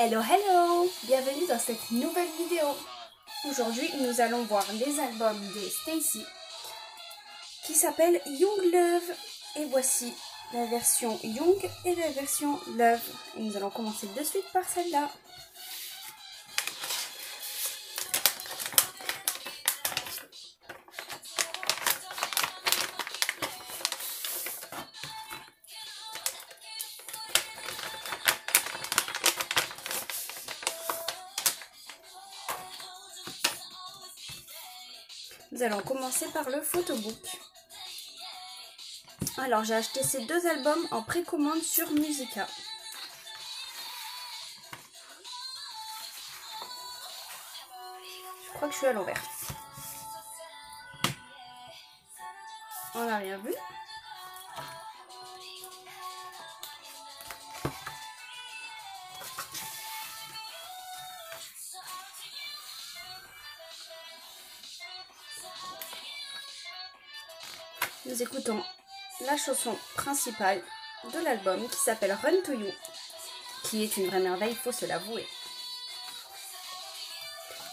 Hello hello! Bienvenue dans cette nouvelle vidéo. Aujourd'hui nous allons voir les albums de Stacy qui s'appellent Young Love. Et voici la version Young et la version Love. Et nous allons commencer de suite par celle-là. Nous allons commencer par le photobook. Alors j'ai acheté ces deux albums en précommande sur Musica. Je crois que je suis à l'envers. On n'a rien vu. Nous écoutons la chanson principale de l'album qui s'appelle Run to You, qui est une vraie merveille, il faut se l'avouer.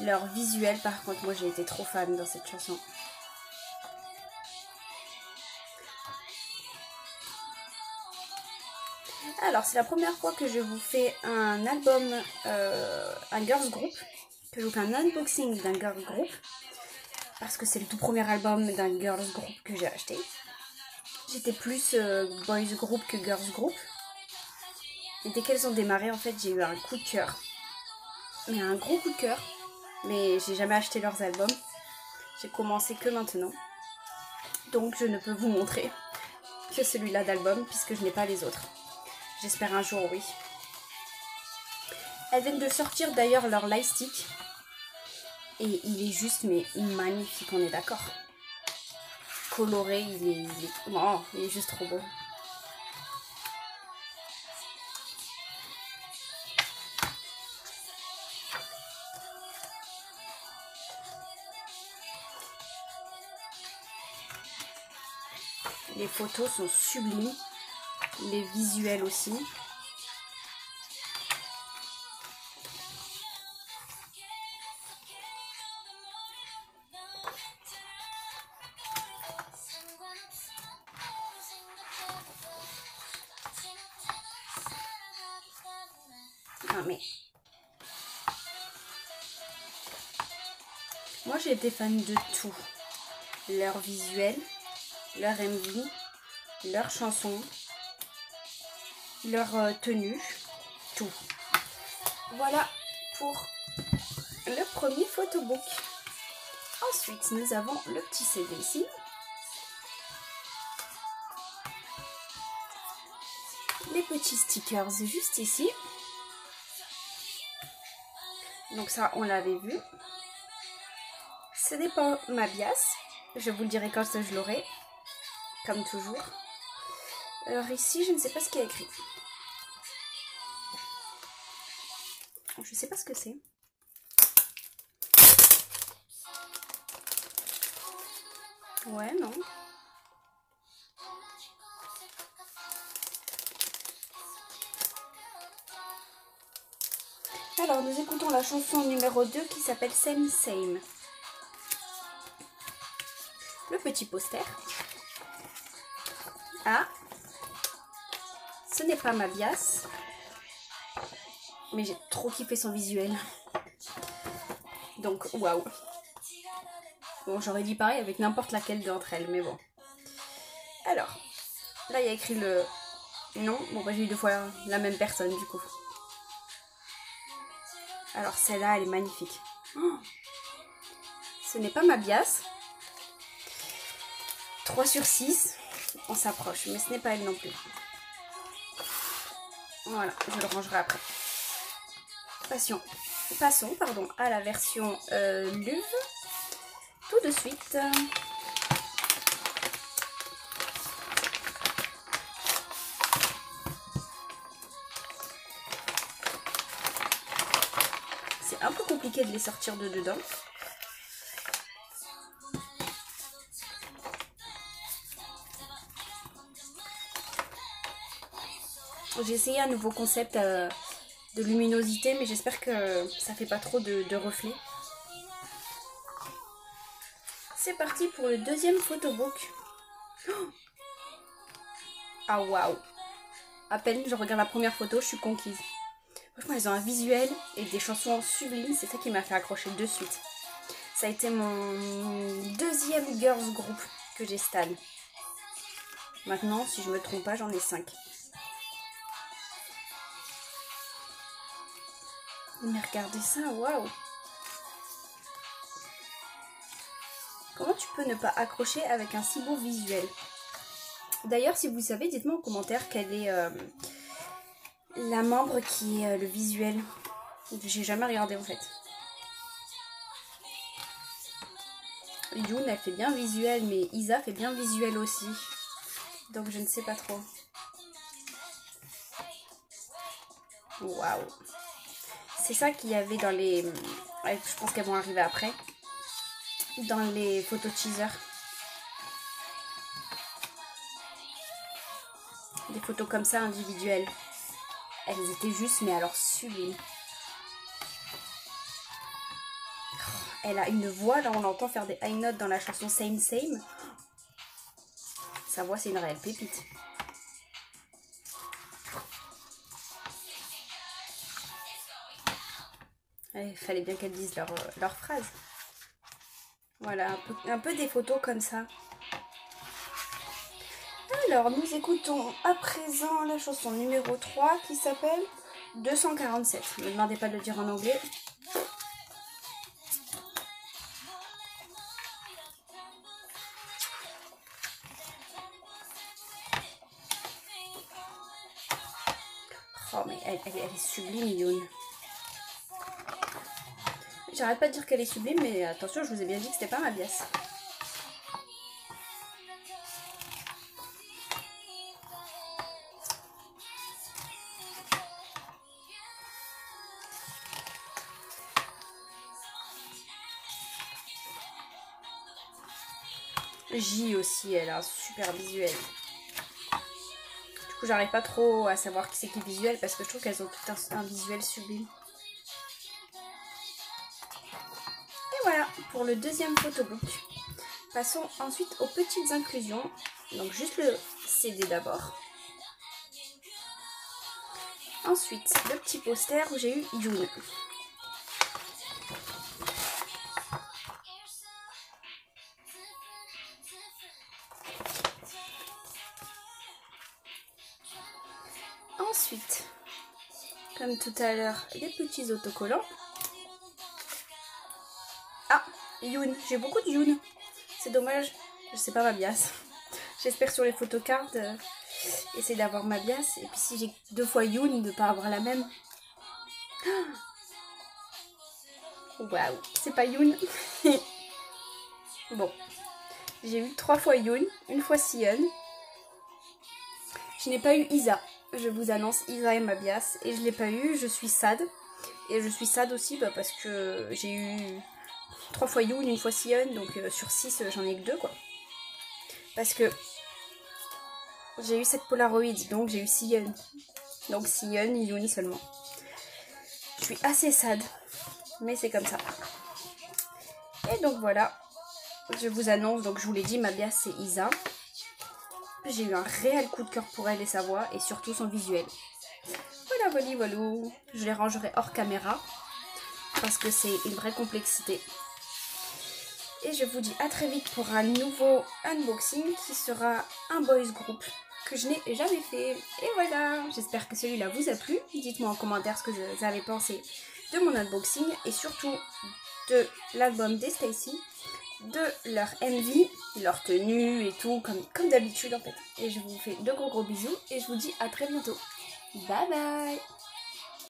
Leur visuel, par contre, moi j'ai été trop fan dans cette chanson. Alors c'est la première fois que je vous fais un album, un girls group, que je vous fais un unboxing d'un girls group. Parce que c'est le tout premier album d'un girls group que j'ai acheté. J'étais plus boys group que girls group. Et dès qu'elles ont démarré, en fait, j'ai eu un coup de cœur. Mais un gros coup de cœur. Mais j'ai jamais acheté leurs albums. J'ai commencé que maintenant. Donc je ne peux vous montrer que celui-là d'album, puisque je n'ai pas les autres. J'espère un jour, oui. Elles viennent de sortir d'ailleurs leur lightstick. Et il est juste, mais magnifique, on est d'accord. Coloré, il est juste trop beau. Les photos sont sublimes, les visuels aussi. Ah mais moi j'ai été fan de tout, leur visuel, leur MV, leurs chansons, leur tenue, tout. Voilà pour le premier photobook. Ensuite nous avons le petit CD ici. Les petits stickers juste ici. Donc ça, on l'avait vu. Ce n'est pas ma bias. Je vous le dirai quand je l'aurai. Comme toujours. Alors ici, je ne sais pas ce qu'il y a écrit. Je ne sais pas ce que c'est. Ouais, non. Alors, nous écoutons la chanson numéro 2 qui s'appelle Same Same. Le petit poster. Ah, ce n'est pas ma bias. Mais j'ai trop kiffé son visuel. Donc, waouh. Bon, j'aurais dit pareil avec n'importe laquelle d'entre elles, mais bon. Alors, là, il y a écrit le nom. Bon, bah, j'ai eu deux fois la même personne, du coup. Alors celle-là, elle est magnifique. Oh, ce n'est pas ma bias. 3 sur 6. On s'approche, mais ce n'est pas elle non plus. Voilà, je le rangerai après. Passons à la version Luve. Tout de suite. C'est un peu compliqué de les sortir de dedans. J'ai essayé un nouveau concept de luminosité, mais j'espère que ça fait pas trop de reflets. C'est parti pour le deuxième photobook. Oh, ah waouh! À peine je regarde la première photo, je suis conquise. Franchement, elles ont un visuel et des chansons sublimes, c'est ça qui m'a fait accrocher de suite. Ça a été mon deuxième girls group que j'ai stan. Maintenant, si je me trompe pas, j'en ai 5. Mais regardez ça, waouh! Comment tu peux ne pas accrocher avec un si beau visuel? D'ailleurs, si vous savez, dites-moi en commentaire quelle est la membre qui est le visuel. J'ai jamais regardé en fait. Yoon, elle fait bien visuel, mais Isa fait bien visuel aussi. Donc je ne sais pas trop. Waouh! C'est ça qu'il y avait dans les... je pense qu'elles vont arriver après. Dans les photos teaser. Des photos comme ça individuelles. Elles étaient juste, mais alors sublimes. Elle a une voix, là on l'entend faire des high notes dans la chanson Same Same. Sa voix c'est une réelle pépite. Il fallait bien qu'elles disent leur phrase. Voilà, un peu des photos comme ça. Alors, nous écoutons à présent la chanson numéro 3 qui s'appelle 247. Ne me demandez pas de le dire en anglais. Oh, mais elle est sublime, Yoon. J'arrête pas de dire qu'elle est sublime, mais attention, je vous ai bien dit que c'était pas ma bias. J aussi, elle a un super visuel. Du coup, j'arrive pas trop à savoir qui c'est qui est visuel parce que je trouve qu'elles ont tout un visuel sublime. Et voilà pour le deuxième photobook. Passons ensuite aux petites inclusions. Donc juste le CD d'abord. Ensuite, le petit poster où j'ai eu Yoon. Ensuite, comme tout à l'heure, les petits autocollants. Ah, Yoon. J'ai beaucoup de Yoon. C'est dommage. Je sais pas ma bias. J'espère sur les photocards essayer d'avoir ma bias. Et puis si j'ai 2 fois Yoon, de pas avoir la même. Waouh, c'est pas Yoon. Bon. J'ai eu 3 fois Yoon, 1 fois Sion. Je n'ai pas eu Isa. Je vous annonce, Isa est ma bias. Et je l'ai pas eu, je suis sad. Et je suis sad aussi parce que j'ai eu 3 fois Yoon, 1 fois Sion. Donc sur 6, j'en ai que 2 quoi. Parce que j'ai eu cette Polaroid, donc j'ai eu Sion. Donc Sion, Yoon seulement. Je suis assez sad. Mais c'est comme ça. Et donc voilà. Je vous annonce, donc je vous l'ai dit, ma bias c'est Isa. J'ai eu un réel coup de cœur pour elle et sa voix, et surtout son visuel. Voilà, voilà. Je les rangerai hors caméra, parce que c'est une vraie complexité. Et je vous dis à très vite pour un nouveau unboxing qui sera un boys group que je n'ai jamais fait. Et voilà, j'espère que celui-là vous a plu. Dites-moi en commentaire ce que vous avez pensé de mon unboxing, et surtout de l'album des Stacy, de leur MV, leur tenue et tout, comme d'habitude en fait. Et je vous fais de gros bisous et je vous dis à très bientôt. Bye bye.